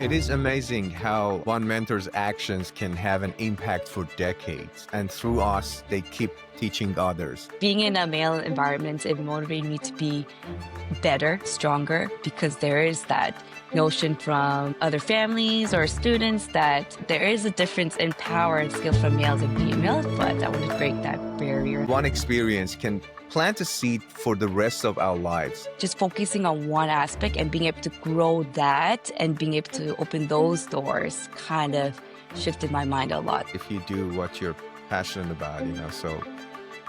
It is amazing how one mentor's actions can have an impact for decades, and through us, they keep teaching others. Being in a male environment, it motivated me to be better, stronger, because there is that notion from other families or students that there is a difference in power and skill from males and females, but I want to break that barrier. One experience can plant a seed for the rest of our lives. Just focusing on one aspect and being able to grow that and being able to open those doors kind of shifted my mind a lot. If you do what you're passionate about, so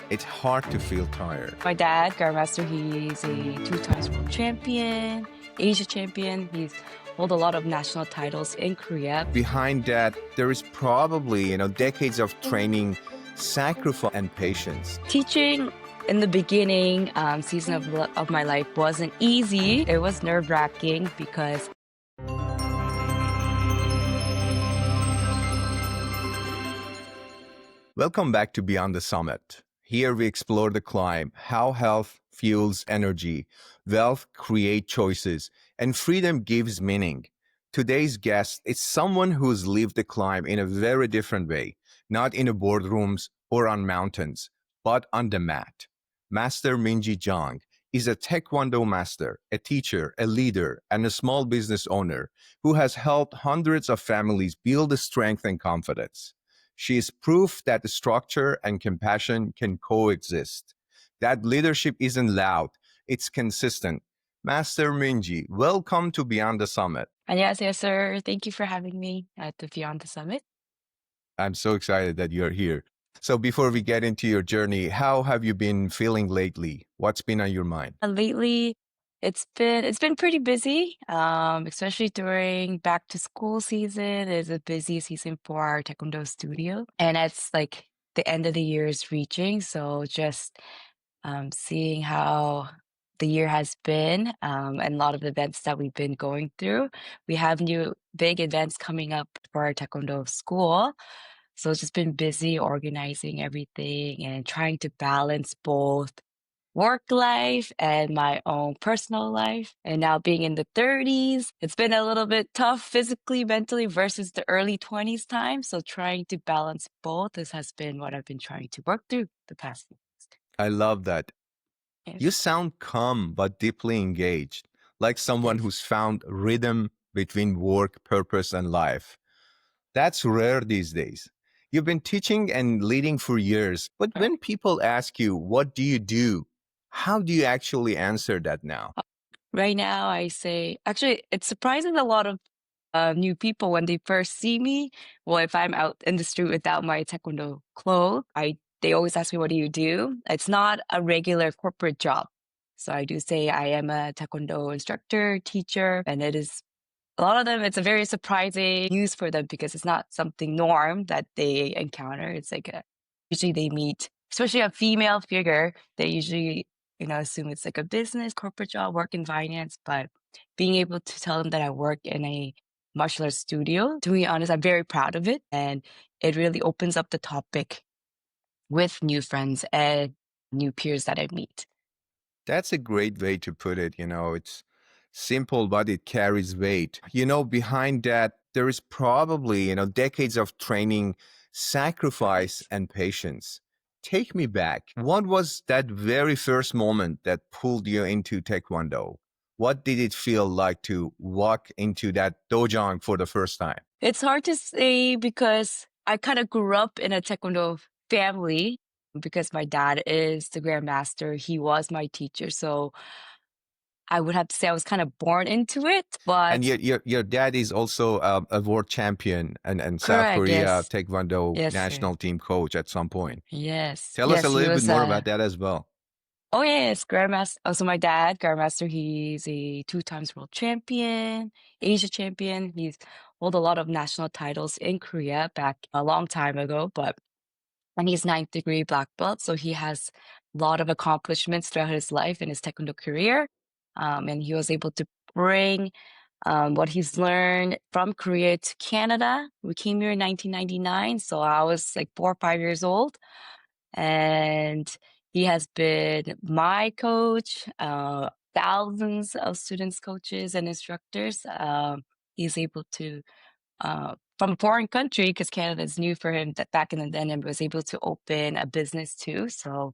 it's hard to feel tired. My dad, Grandmaster, he's a 2 times world champion, Asia champion. He's held a lot of national titles in Korea. Behind that, there is probably, decades of training, sacrifice, and patience. Teaching in the beginning season of my life wasn't easy. It was nerve-wracking because Welcome back to Beyond the Summit. Here we explore the climb, how health fuels energy, wealth creates choices, and freedom gives meaning. Today's guest is someone who's lived the climb in a very different way, not in the boardrooms or on mountains, but on the mat. Master Minji Jung is a Taekwondo master, a teacher, a leader, and a small business owner who has helped hundreds of families build the strength and confidence. She is proof that the structure and compassion can coexist. That leadership isn't loud, it's consistent. Master Minji, welcome to Beyond the Summit. 안녕하세요, sir. Thank you for having me at the Beyond the Summit. I'm so excited that you're here. So before we get into your journey, how have you been feeling lately? What's been on your mind? Lately, it's been pretty busy, especially during back to school season. It's a busy season for our Taekwondo studio, and it's like the end of the year is reaching. So just seeing how the year has been and a lot of events that we've been going through. We have new big events coming up for our Taekwondo school. So it's just been busy organizing everything and trying to balance both work life and my own personal life. And now being in the 30s, it's been a little bit tough physically, mentally versus the early 20s time. So trying to balance both, this has been what I've been trying to work through the past years. I love that. Yes. You sound calm but deeply engaged, like someone Yes. who's found rhythm between work, purpose, and life. That's rare these days. You've been teaching and leading for years, but when people ask you, what do you do? How do you actually answer that now? Right now, I say, actually, it's surprising a lot of new people when they first see me. Well, if I'm out in the street without my Taekwondo clothes, they always ask me, what do you do? It's not a regular corporate job. So I do say I am a Taekwondo instructor, teacher, and it is a lot of them, it's a very surprising news for them because it's not something norm that they encounter. It's like usually they meet, especially a female figure, they usually, assume it's like a business, corporate job, work in finance. But being able to tell them that I work in a martial arts studio, to be honest, I'm very proud of it. And it really opens up the topic with new friends and new peers that I meet. That's a great way to put it. It's simple, but it carries weight. Behind that, there is probably, decades of training, sacrifice, and patience. Take me back. What was that very first moment that pulled you into Taekwondo? What did it feel like to walk into that dojang for the first time? It's hard to say because I kind of grew up in a Taekwondo family because my dad is the grandmaster. He was my teacher. So I would have to say I was kind of born into it. But And your dad is also a world champion and South correct, Korea yes. Taekwondo Yes, sir. national team coach at some point. Yes. Tell us Yes, a he little bit was more about that as well. oh yes, grandmaster. Oh, so my dad, grandmaster, he's a 2 times world champion, Asia champion. He's held a lot of national titles in Korea back a long time ago, and he's ninth degree black belt. So he has a lot of accomplishments throughout his life and his Taekwondo career. And he was able to bring what he's learned from Korea to Canada. We came here in 1999, so I was like 4 or 5 years old. And he has been my coach, thousands of students, coaches, and instructors. He's able to from a foreign country because Canada is new for him that back in the then and was able to open a business too. So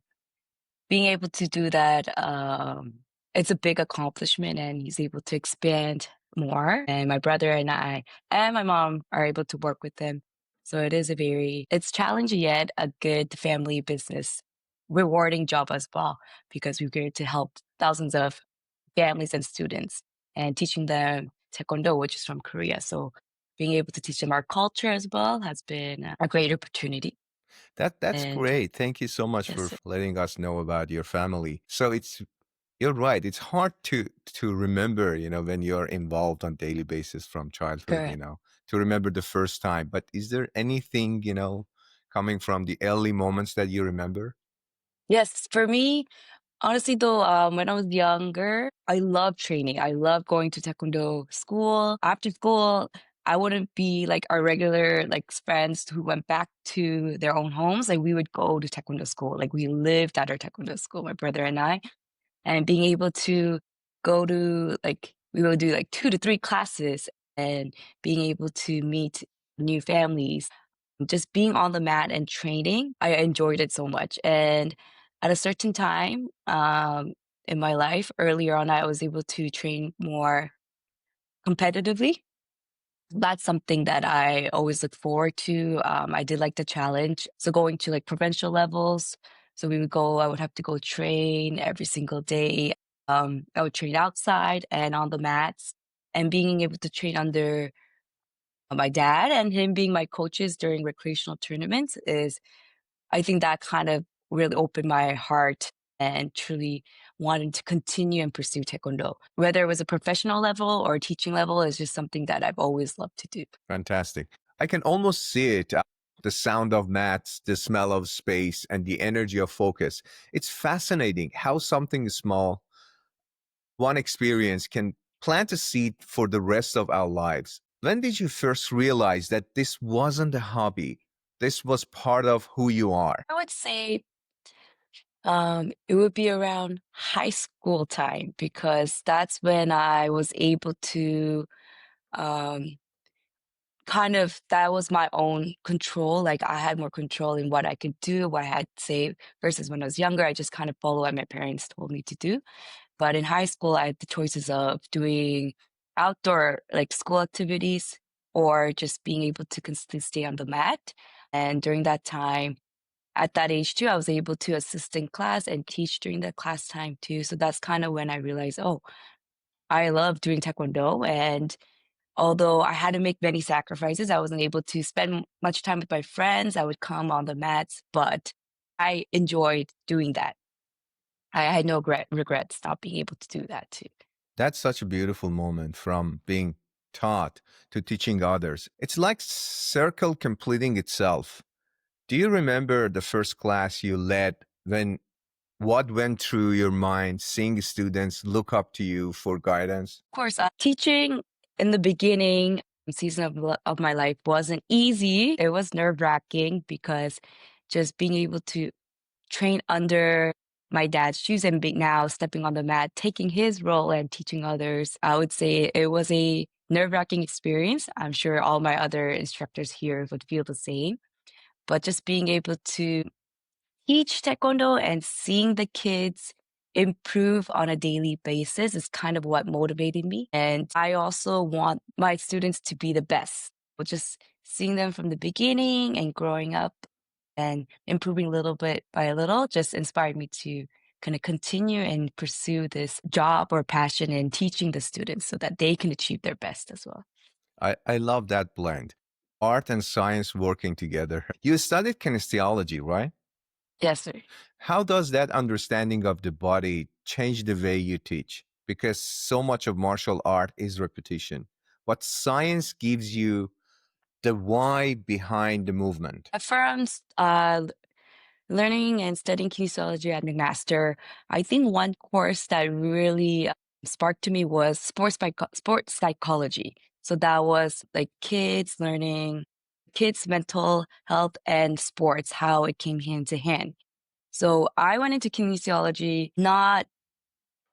being able to do that, it's a big accomplishment and he's able to expand more. And my brother and I and my mom are able to work with him. So it is it's challenging yet a good family business, rewarding job as well, because we're here to help thousands of families and students and teaching them Taekwondo, which is from Korea. So being able to teach them our culture as well has been a great opportunity. That's And great. Thank you so much for yes, letting us know about your family. So it's you're right. It's hard to remember, when you're involved on daily basis from childhood, correct. to remember the first time. But is there anything, coming from the early moments that you remember? Yes, for me, honestly though, when I was younger, I love training. I love going to Taekwondo school. After school, I wouldn't be like our regular like friends who went back to their own homes. Like we would go to Taekwondo school. Like we lived at our Taekwondo school, my brother and I. And being able to go to like we would do like 2 to 3 classes and being able to meet new families, just being on the mat and training, I enjoyed it so much. And at a certain time in my life, earlier on, I was able to train more competitively. That's something that I always look forward to. I did like the challenge. So going to like provincial levels. So we would go, I would have to go train every single day. I would train outside and on the mats and being able to train under my dad and him being my coaches during recreational tournaments is, I think that kind of really opened my heart and truly wanted to continue and pursue Taekwondo. Whether it was a professional level or teaching level is just something that I've always loved to do. Fantastic. I can almost see it. The sound of mats, the smell of space, and the energy of focus. It's fascinating how something small, one experience, can plant a seed for the rest of our lives. When did you first realize that this wasn't a hobby? This was part of who you are. I would say it would be around high school time because that's when I was able to um, kind of that was my own control. Like I had more control in what I could do, what I had to say, versus when I was younger, I just kind of follow what my parents told me to do. But in high school, I had the choices of doing outdoor like school activities or just being able to constantly stay on the mat. And during that time, at that age too, I was able to assist in class and teach during the class time too. So that's kind of when I realized, oh, I love doing Taekwondo. And although I had to make many sacrifices, I wasn't able to spend much time with my friends. I would come on the mats, but I enjoyed doing that. I had no regrets not being able to do that too. That's such a beautiful moment from being taught to teaching others. It's like circle completing itself. Do you remember the first class you led when what went through your mind seeing students look up to you for guidance? Of course, teaching in the beginning season of my life wasn't easy. It was nerve wracking because just being able to train under my dad's shoes and now stepping on the mat, taking his role and teaching others, I would say it was a nerve wracking experience. I'm sure all my other instructors here would feel the same. But just being able to teach taekwondo and seeing the kids improve on a daily basis is kind of what motivated me. And I also want my students to be the best. But just seeing them from the beginning and growing up and improving little bit by little just inspired me to kind of continue and pursue this job or passion in teaching the students so that they can achieve their best as well. I love that blend. Art and science working together. You studied kinesiology, right? Yes, sir. How does that understanding of the body change the way you teach? Because so much of martial art is repetition. What science gives you the why behind the movement. From learning and studying kinesiology at McMaster, I think one course that really sparked to me was sports psychology. So that was like kids learning kids' mental health and sports, how it came hand to hand. So I went into kinesiology not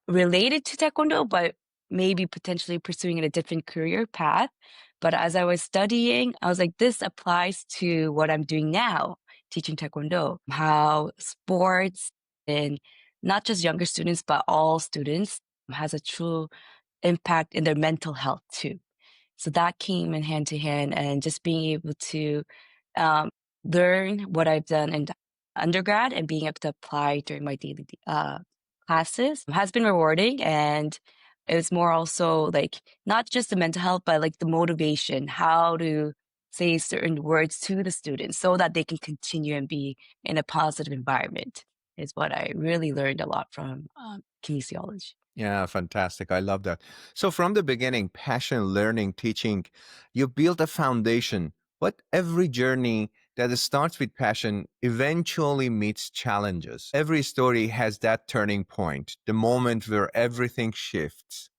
related to Taekwondo, but maybe potentially pursuing a different career path. But as I was studying, I was like, this applies to what I'm doing now, teaching Taekwondo, how sports and not just younger students, but all students has a true impact in their mental health too. So that came in hand to hand, and just being able to um, learn what I've done in undergrad and being able to apply during my daily classes has been rewarding. And it's more also like not just the mental health, but like the motivation, how to say certain words to the students so that they can continue and be in a positive environment is what I really learned a lot from kinesiology. Yeah, fantastic. I love that. So, from the beginning, passion, learning, teaching, you built a foundation. But every journey that starts with passion eventually meets challenges. Every story has that turning point, the moment where everything shifts.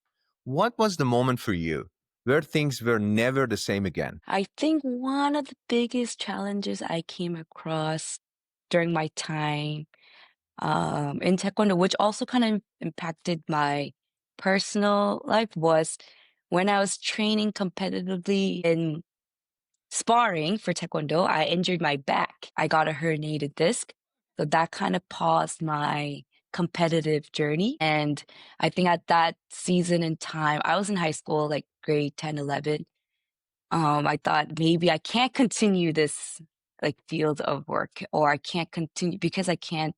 What was the moment for you where things were never the same again? I think one of the biggest challenges I came across during my time in Taekwondo, which also kind of impacted my personal life, was when I was training competitively in sparring for Taekwondo. I injured my back. I got a herniated disc. So that kind of paused my competitive journey. And I think at that season in time, I was in high school, like grade 10, 11. I thought maybe I can't continue this like field of work, or I can't continue because I can't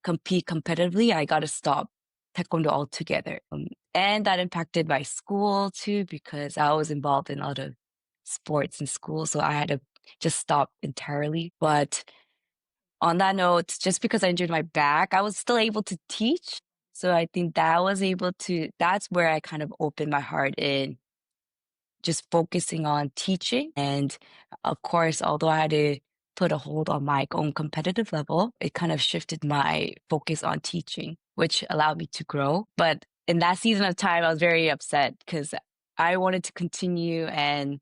compete competitively. I got to stop taekwondo altogether. And that impacted my school too, because I was involved in a lot of sports in school. So I had to just stop entirely. But on that note, just because I injured my back, I was still able to teach. So I think that's where I kind of opened my heart in just focusing on teaching. And of course, although I had to put a hold on my own competitive level, it kind of shifted my focus on teaching, which allowed me to grow. But in that season of time, I was very upset because I wanted to continue and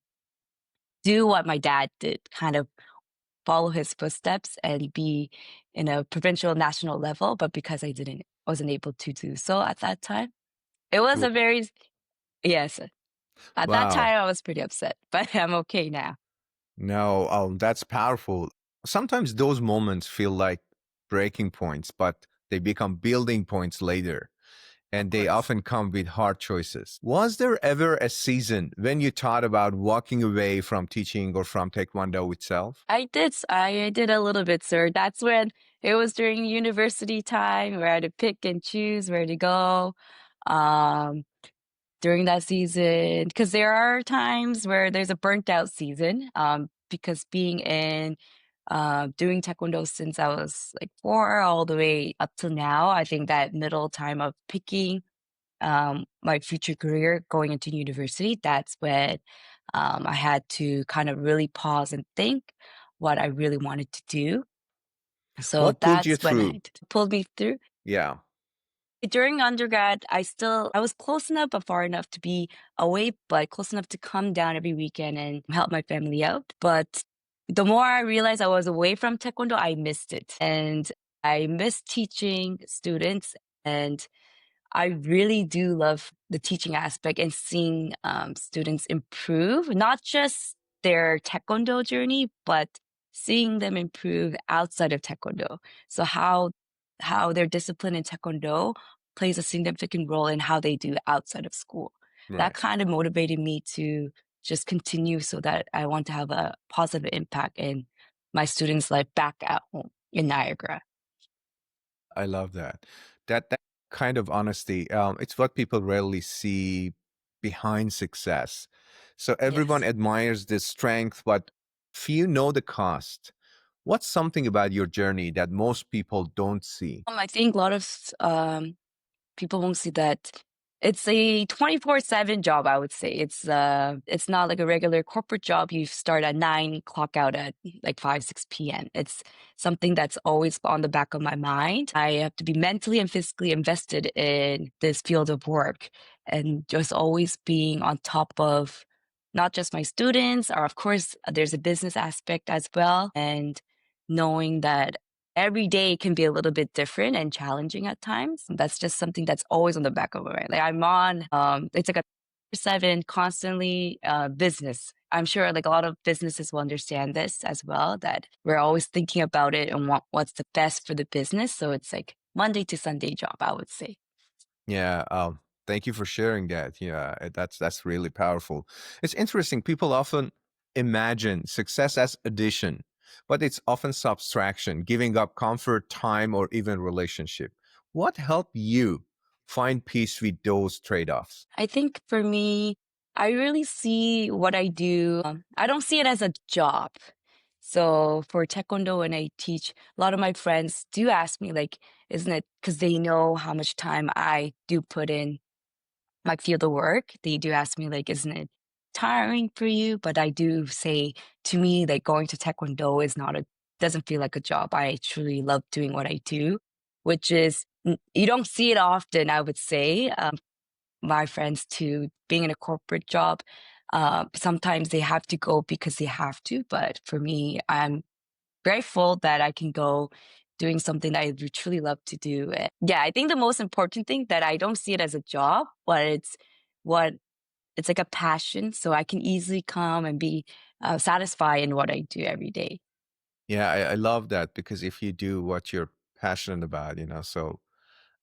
do what my dad did, kind of follow his footsteps and be in a provincial national level. But because wasn't able to do so at that time, it was W- a very, yes, at that Wow. time I was pretty upset, but I'm okay now. No, that's powerful. Sometimes those moments feel like breaking points, but they become building points later, Of and they course. often come with hard choices. Was there ever a season when you thought about walking away from teaching or from Taekwondo itself? I did a little bit, sir. That's when it was during university time where I had to pick and choose where to go. Um, during that season, because there are times where there's a burnt out season. Because being in doing taekwondo since I was like 4 all the way up till now, I think that middle time of picking my future career going into university, that's when I had to kind of really pause and think what I really wanted to do. So What pulled you that's when through? it pulled me through. Yeah. During undergrad, I was close enough but far enough to be away, but close enough to come down every weekend and help my family out. But the more I realized I was away from Taekwondo, I missed it. And I missed teaching students, and I really do love the teaching aspect and seeing students improve, not just their taekwondo journey, but seeing them improve outside of taekwondo. So how their discipline in taekwondo plays a significant role in how they do outside of school. That Right. kind of motivated me to just continue so that I want to have a positive impact in my students' life back at home in Niagara. I love that. That kind of honesty, it's what people rarely see behind success. So everyone Yes. admires the strength, but few know the cost. What's something about your journey that most people don't see? I think a lot of people won't see that it's a 24/7 job, I would say. It's not like a regular corporate job. You start at 9, clock out at like 5, 6 p.m. It's something that's always on the back of my mind. I have to be mentally and physically invested in this field of work, and just always being on top of not just my students, or of course there's a business aspect as well, and knowing that every day can be a little bit different and challenging at times. That's just something that's always on the back of my mind. Like I'm on, it's like a 7 constantly business. I'm sure like a lot of businesses will understand this as well, that we're always thinking about it and what's the best for the business. So it's like Monday to Sunday job, I would say. Yeah, thank you for sharing that. Yeah, that's really powerful. It's interesting. People often imagine success as addition, but it's often subtraction, giving up comfort, time, or even relationship. What helped you find peace with those trade-offs? I think for me, I really see what I do. I don't see it as a job. So for Taekwondo, when I teach, a lot of my friends do ask me, like, isn't it because they know how much time I do put in my field of work? They do ask me, like, isn't it tiring for you? But I do say, to me, like, going to Taekwondo is not a, doesn't feel like a job. I truly love doing what I do, which is, you don't see it often, I would say. My friends to being in a corporate job. Sometimes they have to go because they have to, but for me, I'm grateful that I can go doing something that I truly love to do. And yeah, I think the most important thing that I don't see it as a job, but what it's like a passion, so I can easily come and be satisfied in what I do every day. Yeah, I love that because if you do what you're passionate about, so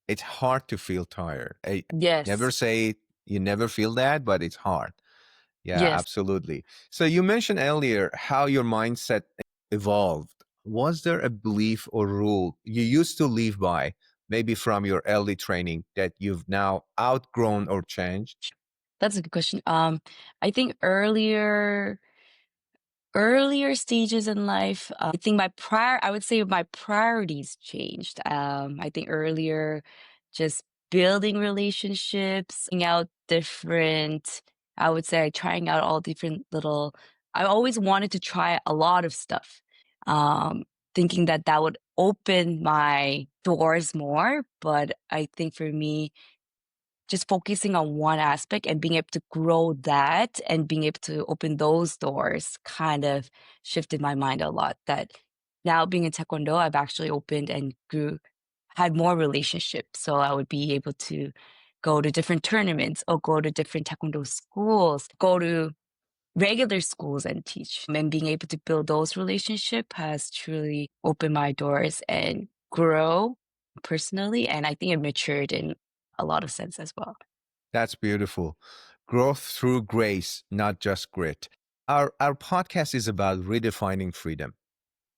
it's hard to feel tired. I never Yes, say you never feel that, but it's hard. Yeah, yes. absolutely. So you mentioned earlier how your mindset evolved. Was there a belief or rule you used to live by, maybe from your early training, that you've now outgrown or changed? That's a good question. I think earlier stages in life, I think I would say my priorities changed. I think earlier, just building relationships, trying out different, I would say trying out all different little, I always wanted to try a lot of stuff, um, thinking that that would open my doors more. But I think for me, just focusing on one aspect and being able to grow that and being able to open those doors kind of shifted my mind a lot. That now being in Taekwondo, I've actually opened and had more relationships. So I would be able to go to different tournaments or go to different Taekwondo schools, go to regular schools and teach. And being able to build those relationships has truly opened my doors and grow personally. And I think it matured in a lot of sense as well. That's beautiful. Growth through grace, not just grit. Our podcast is about redefining freedom,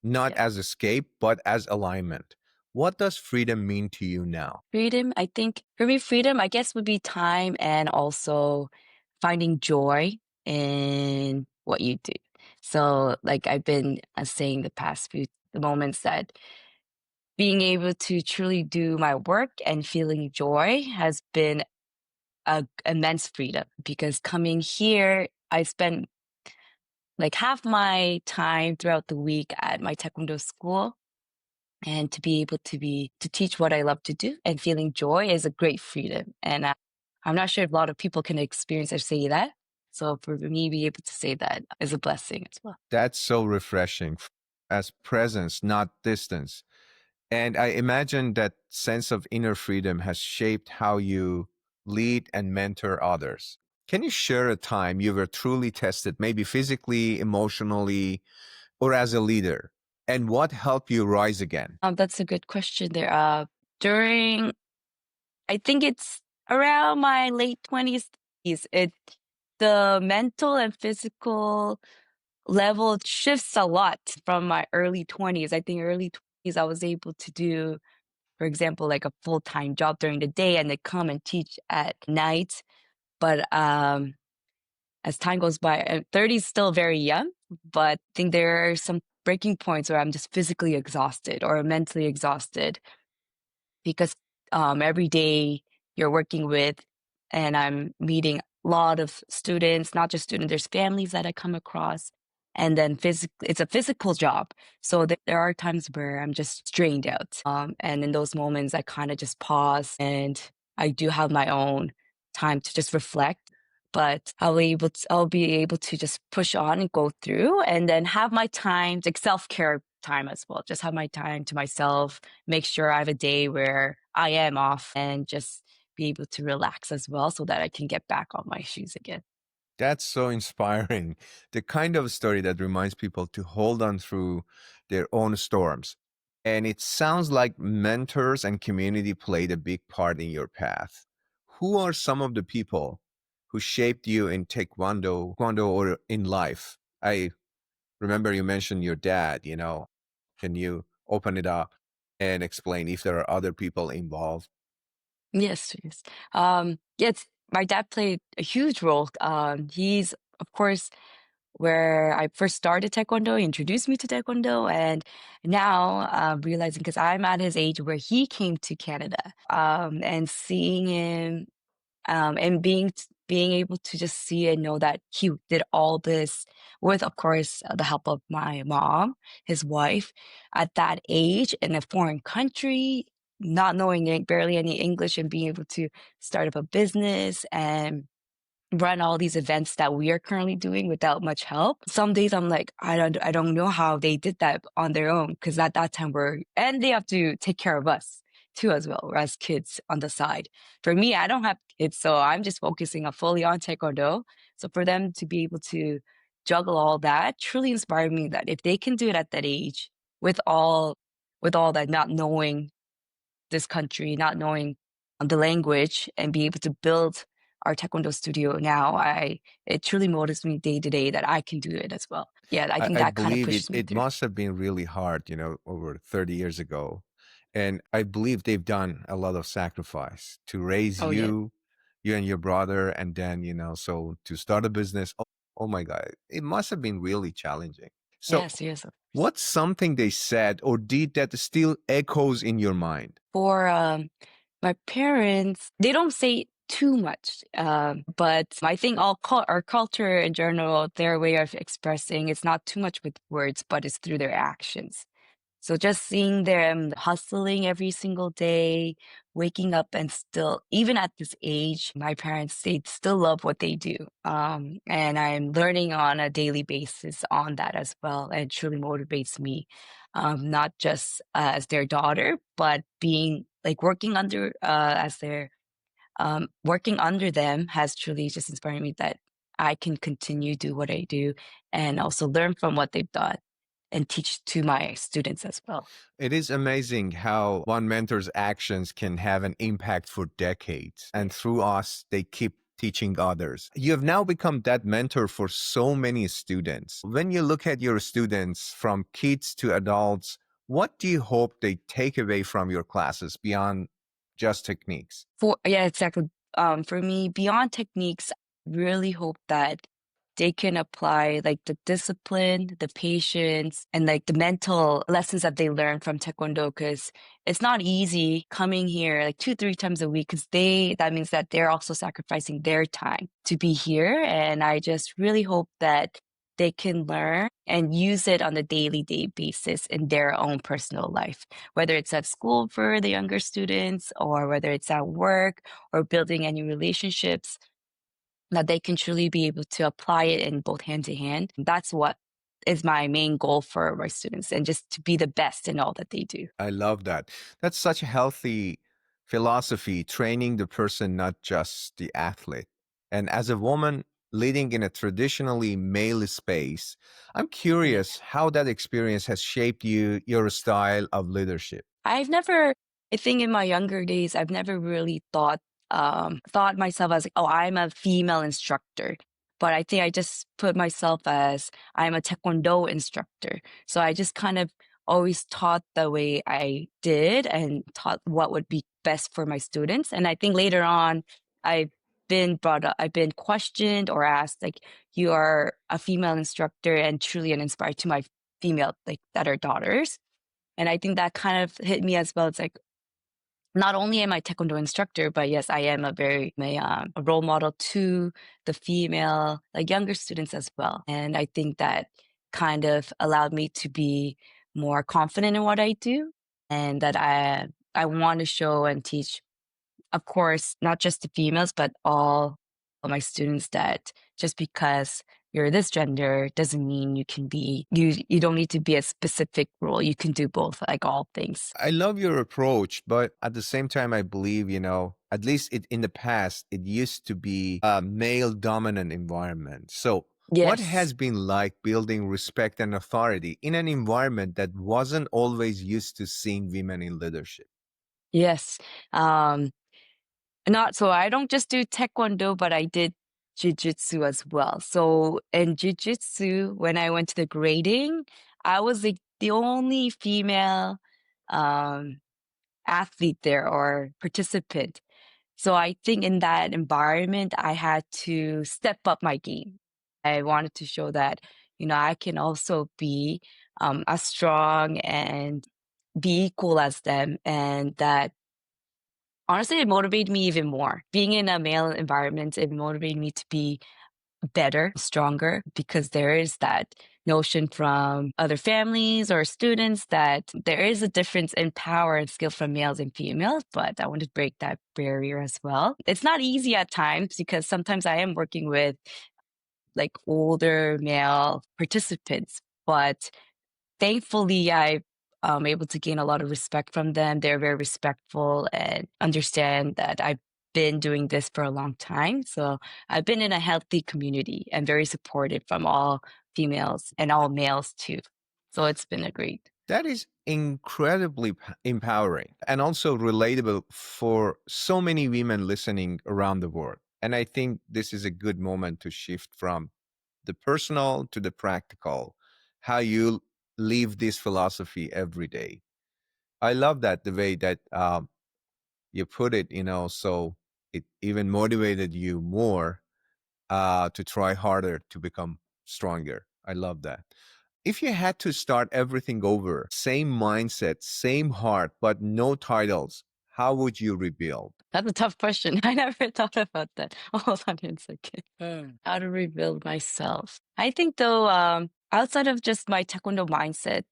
not Yeah. as escape, but as alignment. What does freedom mean to you now? Freedom, I think for me, freedom, I guess, would be time and also finding joy in what you do. So, like I've been saying the past few the moments that being able to truly do my work and feeling joy has been a immense freedom because coming here, I spend like half my time throughout the week at my Taekwondo school. And to be able to teach what I love to do and feeling joy is a great freedom. And I'm not sure if a lot of people can experience or say that. So for me, be able to say that is a blessing as well. That's so refreshing as presence, not distance. And I imagine that sense of inner freedom has shaped how you lead and mentor others. Can you share a time you were truly tested, maybe physically, emotionally, or as a leader? And what helped you rise again? That's a good question there. During, I think it's around my late 20s, the mental and physical level shifts a lot from my early 20s. I think early 20s, I was able to do, for example, like a full-time job during the day and then come and teach at night. But as time goes by, 30 is still very young, but I think there are some breaking points where I'm just physically exhausted or mentally exhausted because every day you're working with, and I'm meeting a lot of students, not just students, there's families that I come across. And then it's a physical job. So there are times where I'm just drained out. And in those moments, I kind of just pause and I do have my own time to just reflect. But I'll be able to just push on and go through and then have my time, like self care time as well. Just have my time to myself, make sure I have a day where I am off and just be able to relax as well so that I can get back on my shoes again. That's so inspiring. The kind of story that reminds people to hold on through their own storms. And it sounds like mentors and community played a big part in your path. Who are some of the people who shaped you in Taekwondo or in life? I remember you mentioned your dad, you know. Can you open it up and explain if there are other people involved? Yes, yes. Yeah, my dad played a huge role. He's, of course, where I first started Taekwondo, he introduced me to Taekwondo, and now realizing because I'm at his age where he came to Canada, and seeing him and being able to just see and know that he did all this with, of course, the help of my mom, his wife, at that age in a foreign country, not knowing barely any English and being able to start up a business and run all these events that we are currently doing without much help. Some days I'm like, I don't know how they did that on their own because at that time and they have to take care of us too as well as kids on the side. For me, I don't have kids, so I'm just focusing on fully on Taekwondo. So for them to be able to juggle all that truly inspired me that if they can do it at that age with all that, not knowing this country, not knowing the language, and be able to build our taekwondo studio now, I it truly motivates me day to day that I can do it as well. Yeah, I think I that kind of believe pushes me it through. must have been really hard, you know, over 30 years ago. And I believe they've done a lot of sacrifice to raise Oh yeah, you and your brother, and then, so to start a business. Oh my God, it must have been really challenging. So, yes, yes. Of course. what's something they said or did that still echoes in your mind? For my parents, they don't say too much, but I think our culture in general, their way of expressing, it's not too much with words, but it's through their actions. So just seeing them hustling every single day, waking up and still, even at this age, my parents, they still love what they do. And I'm learning on a daily basis on that as well. And it truly motivates me, not just as their daughter, but being like working working under them has truly just inspired me that I can continue do what I do and also learn from what they've done and teach to my students as well. It is amazing how one mentor's actions can have an impact for decades. Yeah. And through us, they keep teaching others. You have now become that mentor for so many students. When you look at your students from kids to adults, what do you hope they take away from your classes beyond just techniques? Yeah, exactly. For me, beyond techniques, I really hope that they can apply like the discipline, the patience, and like the mental lessons that they learn from Taekwondo. Because it's not easy coming here like 2, 3 times a week. Because that means that they're also sacrificing their time to be here. And I just really hope that they can learn and use it on a daily day basis in their own personal life, whether it's at school for the younger students or whether it's at work or building any relationships, that they can truly be able to apply it in both hand to hand. That's what is my main goal for my students and just to be the best in all that they do. I love that. That's such a healthy philosophy, training the person, not just the athlete. And as a woman leading in a traditionally male space, I'm Yeah. curious how that experience has shaped your style of leadership. I've never, I think in my younger days, I've never really thought myself as like, oh, I'm a female instructor. But I think I just put myself as I'm a Taekwondo instructor. So I just kind of always taught the way I did and taught what would be best for my students. And I think later on, I've I've been questioned or asked, like, you are a female instructor and truly an inspired to my female, like, that are daughters. And I think that kind of hit me as well. It's like, not only am I Taekwondo instructor, but yes, I am a role model to the female, like younger students as well. And I think that kind of allowed me to be more confident in what I do and that I want to show and teach, of course, not just the females, but all of my students that just because you're this gender doesn't mean you don't need to be a specific role. You can do both, like all things. I love your approach, but at the same time, I believe, at least in the past, it used to be a male dominant environment. So, what Yes. has been like building respect and authority in an environment that wasn't always used to seeing women in leadership? Yes. Um, Not so I don't just do taekwondo, but I did jujitsu as well. So in jujitsu, when I went to the grading, I was like the only female um, athlete there or participant. So I think in that environment, I had to step up my game. I wanted to show that, I can also be as strong and be equal as them, and that honestly, it motivated me even more. Being in a male environment, it motivated me to be better, stronger, because there is that notion from other families or students that there is a difference in power and skill from males and females, but I want to break that barrier as well. It's not easy at times because sometimes I am working with like older male participants, but thankfully, I'm able to gain a lot of respect from them. They're very respectful and understand that I've been doing this for a long time. So I've been in a healthy community and very supportive from all females and all males too. So it's been a great. That is incredibly empowering and also relatable for so many women listening around the world. And I think this is a good moment to shift from the personal to the practical, how you live this philosophy every day. I love that the way that you put it, so it even motivated you more to try harder to become stronger. I love that. If you had to start everything over, same mindset, same heart, but no titles, how would you rebuild? That's a tough question. I never thought about that. Hold on a second. How to rebuild myself. I think though, outside of just my taekwondo mindset,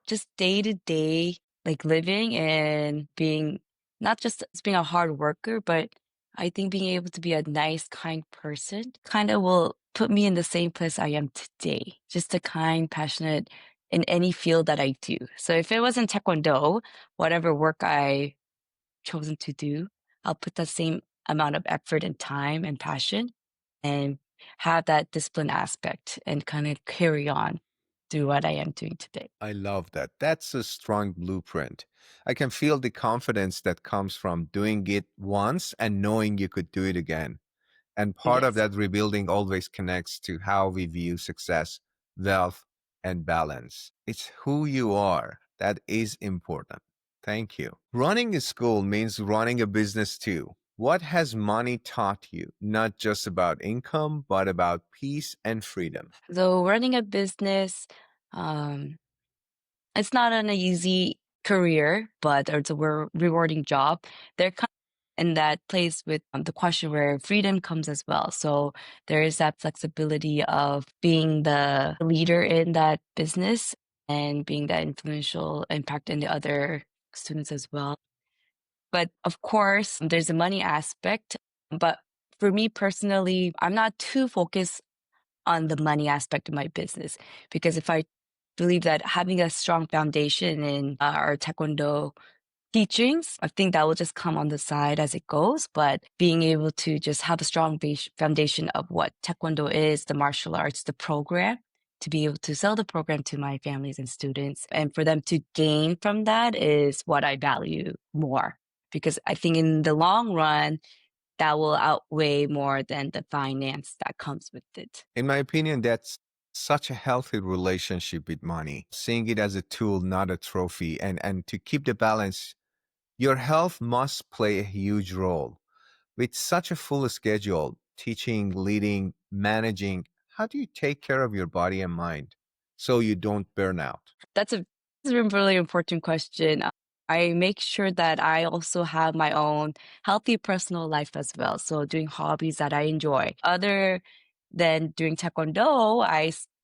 just day to day, like living and being not just as being a hard worker, but I think being able to be a nice, kind person kind of will put me in the same place I am today. Just a kind, passionate in any field that I do. So if it wasn't taekwondo, whatever work I chosen to do, I'll put that same amount of effort and time and passion and have that discipline aspect and kind of carry on through what I am doing today. I love that. That's a strong blueprint. I can feel the confidence that comes from doing it once and knowing you could do it again. And part of Yes. that rebuilding always connects to how we view success, wealth, and balance. It's who you are that is important. Thank you. Running a school means running a business too. What has money taught you, not just about income, but about peace and freedom? So running a business, um, it's not an easy career, but it's a rewarding job. They're kind of in that place with the question where freedom comes as well. So there is that flexibility of being the leader in that business and being that influential impact in the other students as well. But of course, there's a money aspect. But for me personally, I'm not too focused on the money aspect of my business because if I believe that having a strong foundation in our taekwondo teachings, I think that will just come on the side as it goes. But being able to just have a strong foundation of what taekwondo is, the martial arts, the program, to be able to sell the program to my families and students, and for them to gain from that is what I value more. Because I think in the long run, that will outweigh more than the finance that comes with it. In my opinion, that's such a healthy relationship with money, seeing it as a tool, not a trophy. And to keep the balance, your health must play a huge role. With such a full schedule, teaching, leading, managing, how do you take care of your body and mind so you don't burn out? That's a really important question. I make sure that I also have my own healthy personal life as well. So doing hobbies that I enjoy. Other than doing taekwondo,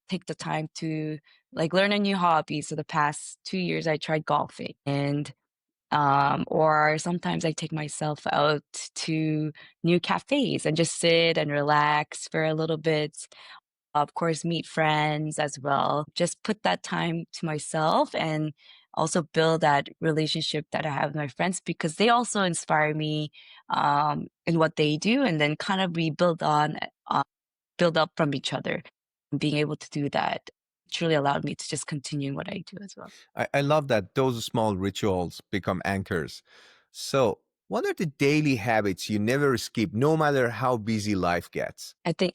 take the time to like learn a new hobby. So the past 2 years, I tried golfing and Or sometimes I take myself out to new cafes and just sit and relax for a little bit. Of course, meet friends as well. Just put that time to myself and also build that relationship that I have with my friends because they also inspire me in what they do, and then kind of we uh, build up from each other. Being able to do that truly allowed me to just continue what I do as well. I love that those small rituals become anchors. So, what are the daily habits you never skip, no matter how busy life gets? I think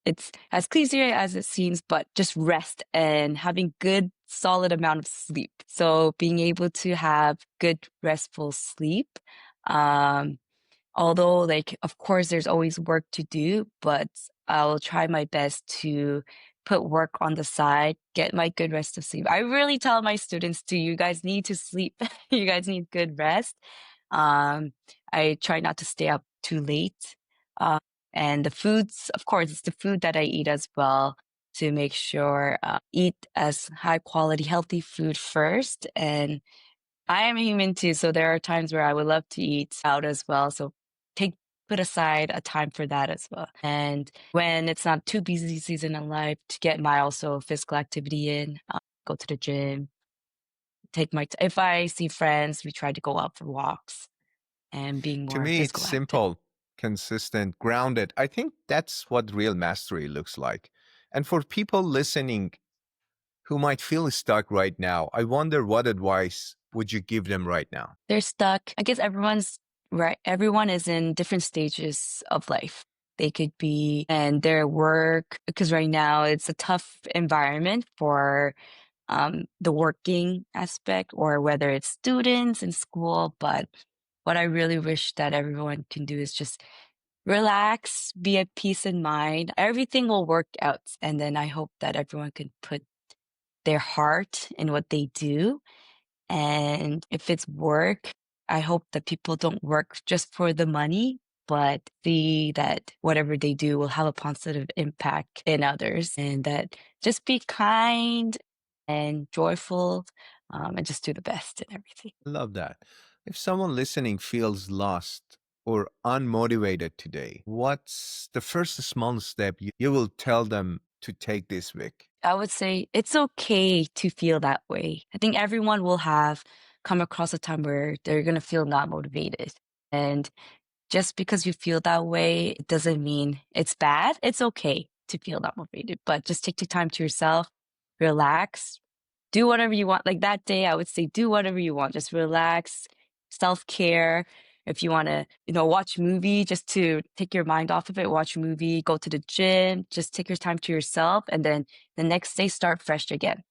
it's as cliche as it seems, but just rest and having good solid amount of sleep. So being able to have good restful sleep. Um, Although, like, of course, there's always work to do, but I'll try my best to put work on the side, get my good rest of sleep. I really tell my students to, you guys need to sleep. You guys need good rest. Um, I try not to stay up too late. Uh, and the foods, of course, it's the food that I eat as well to make sure eat as high quality, healthy food first. And I am a human too, so there are times where I would love to eat out as well. So take put aside a time for that as well. And when it's not too busy season in life, to get my also physical activity in, go to the gym, if I see friends, we try to go out for walks and being To more me, it's physical active. simple, consistent, grounded. I think that's what real mastery looks like. And for people listening who might feel stuck right now, I wonder what advice would you give them right now? They're stuck. I guess everyone's right. Everyone is in different stages of life. They could be in their work because right now it's a tough environment for the working aspect or whether it's students in school. But what I really wish that everyone can do is just relax, be at peace in mind. Everything will work out. And then I hope that everyone can put their heart in what they do. And if it's work, I hope that people don't work just for the money, but see that whatever they do will have a positive impact in others and that just be kind and joyful and just do the best in everything. I love that. If someone listening feels lost or unmotivated today, what's the first small step you will tell them to take this week? I would say it's okay to feel that way. I think everyone will have come across a time where they're going to feel not motivated. And just because you feel that way, it doesn't mean it's bad. It's okay to feel not motivated, but just take the time to yourself, relax, do whatever you want. Like that day, I would say do whatever you want. Just relax, self-care. If you want to, watch a movie just to take your mind off of it, watch a movie, go to the gym, just take your time to yourself. And then the next day, start fresh again.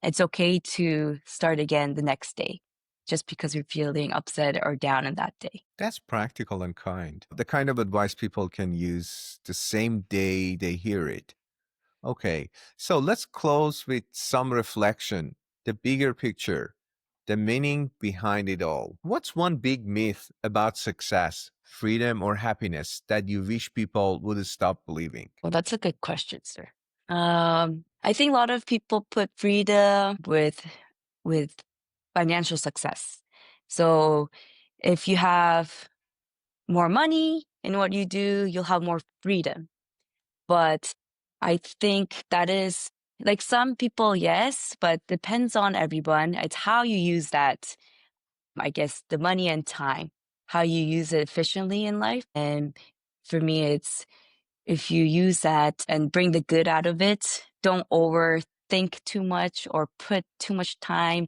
It's okay to start again the next day just because you're feeling upset or down in that day. That's practical and kind. The kind of advice people can use the same day they hear it. Okay, so let's close with some reflection, the bigger picture, the meaning behind it all. What's one big myth about success, freedom, or happiness that you wish people would stop believing? Well, that's a good question, sir. I think a lot of people put freedom with financial success. So if you have more money in what you do, you'll have more freedom. But I think that is like some people, yes, but depends on everyone. It's how you use that, I guess, the money and time, how you use it efficiently in life. And for me, it's if you use that and bring the good out of it, don't overthink too much or put too much time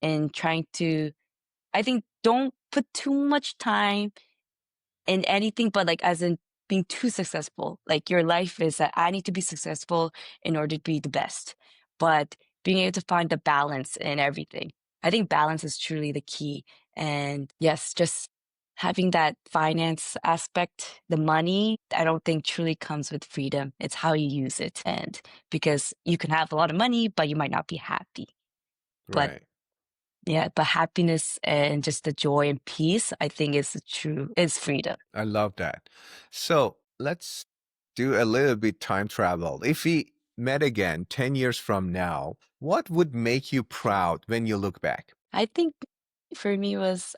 in trying to, I think, don't put too much time in anything, but like as in being too successful. Like your life is that I need to be successful in order to be the best. But being able to find the balance in everything. I think balance is truly the key. And yes, just having that finance aspect, the money, I don't think truly comes with freedom. It's how you use it. And because you can have a lot of money, but you might not be happy. But Right. yeah, but happiness and just the joy and peace, I think is freedom. I love that. So let's do a little bit time travel. If we met again 10 years from now, what would make you proud when you look back? I think for me was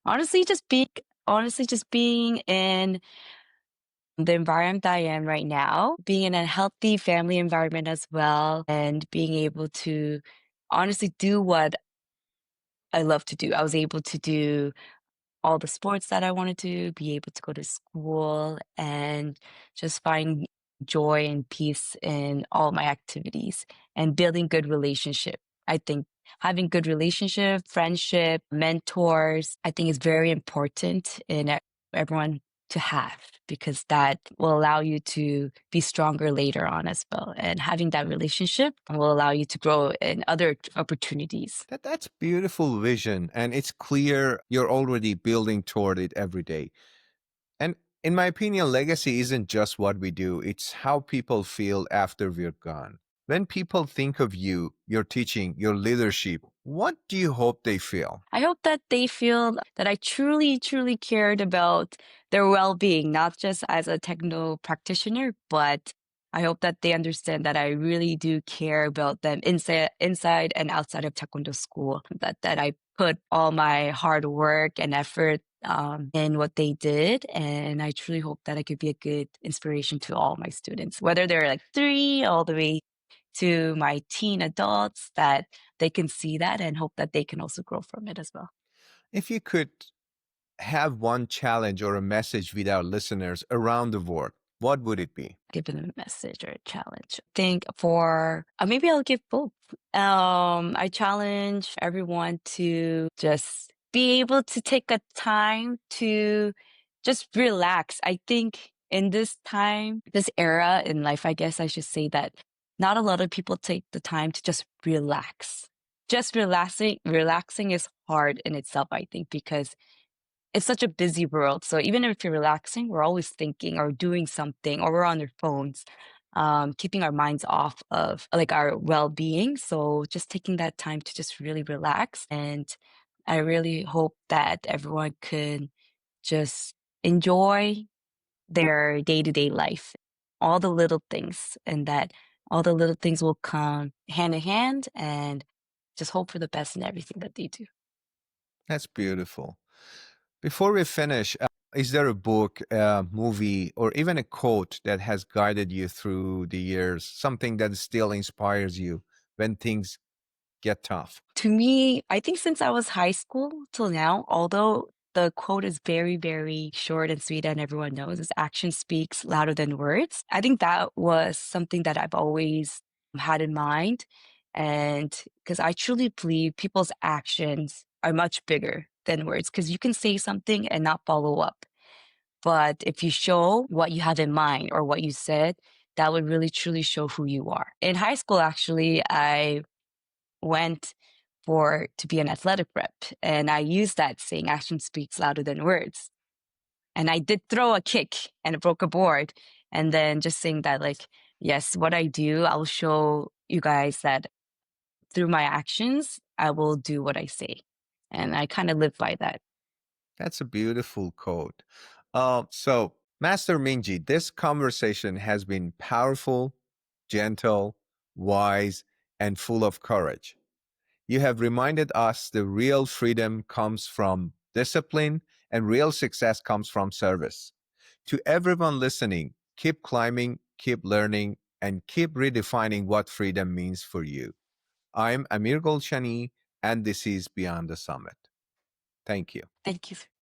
honestly just being in the environment I am right now, being in a healthy family environment as well, and being able to honestly do what I love to do. I was able to do all the sports that I wanted to, be able to go to school and just find joy and peace in all my activities and building good relationship. I think having good relationship, friendship, mentors, I think is very important in everyone to have because that will allow you to be stronger later on as well. And having that relationship will allow you to grow in other opportunities. That's beautiful vision, and it's clear you're already building toward it every day. And in my opinion, legacy isn't just what we do, it's how people feel after we're gone. When people think of you, your teaching, your leadership, what do you hope they feel? I hope that they feel that I truly, truly cared about their well-being, not just as a techno practitioner, but I hope that they understand that I really do care about them inside and outside of Taekwondo school. That I put all my hard work and effort in what they did, and I truly hope that I could be a good inspiration to all my students, whether they're like 3 all the way to my teen adults, that they can see that and hope that they can also grow from it as well. If you could have one challenge or a message with our listeners around the world, what would it be? Give them a message or a challenge. I think for maybe I'll give both. I challenge everyone to just be able to take a time to just relax. I think in this time, this era in life, I guess I should say that not a lot of people take the time to just relax. Just relaxing is hard in itself, I think, because it's such a busy world. So even if you're relaxing, we're always thinking or doing something, or we're on our phones, keeping our minds off of like our well-being. So just taking that time to just really relax. And I really hope that everyone could just enjoy their day-to-day life, all the little things, and that all the little things will come hand in hand, and just hope for the best in everything that they do. That's beautiful. Before we finish, is there a book, a movie, or even a quote that has guided you through the years, something that still inspires you when things get tough? To me, I think since I was high school till now, although the quote is very, very short and sweet and everyone knows is action speaks louder than words. I think that was something that I've always had in mind. And because I truly believe people's actions are much bigger than words, because you can say something and not follow up. But if you show what you have in mind or what you said, that would really truly show who you are. In high school, actually, I went for to be an athletic rep. And I used that saying action speaks louder than words. And I did throw a kick and it broke a board. And then just saying that, like, yes, what I do, I'll show you guys that through my actions, I will do what I say. And I kind of live by that. That's a beautiful quote. So, Master Minji, this conversation has been powerful, gentle, wise, and full of courage. You have reminded us the real freedom comes from discipline and real success comes from service. To everyone listening, keep climbing, keep learning, and keep redefining what freedom means for you. I'm Amir Golshani, and this is Beyond the Summit. Thank you. Thank you.